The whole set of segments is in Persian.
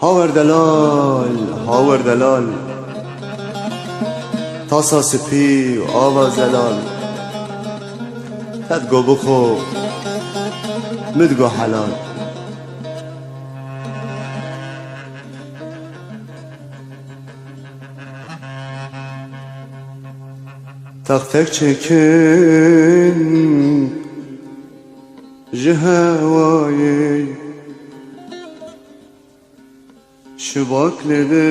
هاور دلال هاور دلال تاسا سپی و آوا زلال تدگو بخو مدگو حلال تق تک چکن جهوایی شباك لدن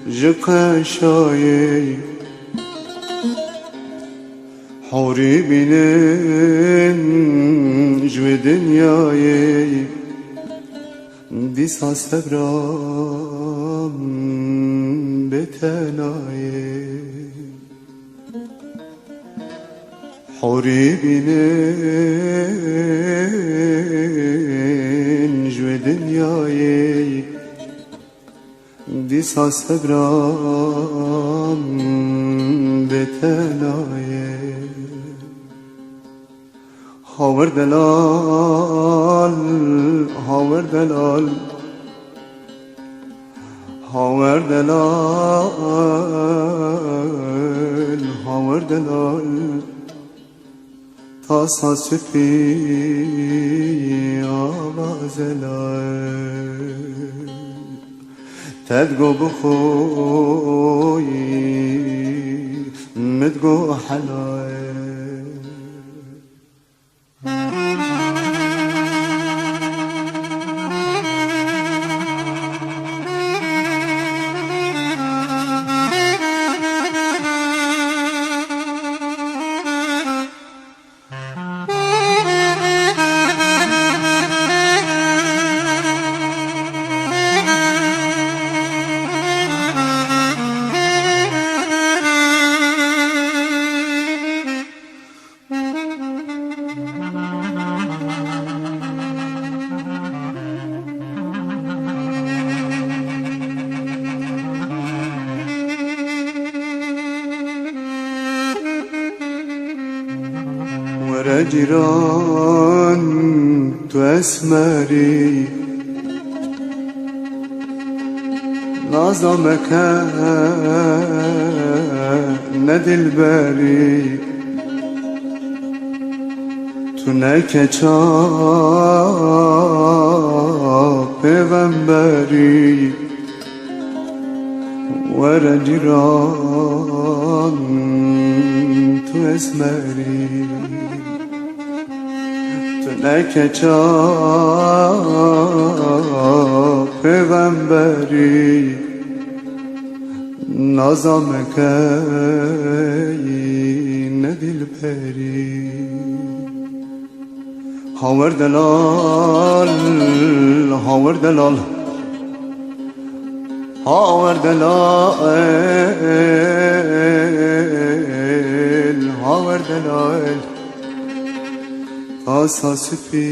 جقشاي حوري بينن جوي دنياي دي ساستبرام بتناي حوري بينن جوي دنياي دي ساستبرام بتناي هاور دلال هاور دلال هاور دلال هاور دلال تاسا سپی آوازلال تدگو بخوی مدگو حلال ورا جيران تو اسمري نظامك ندل باري تو نکچا پیغمبری ورا جيران تو اسمري نکچا پیغمبری نظامکی ندل پری هاور دلال هاور دلال هاور دلال هاور دلال تاسا سپی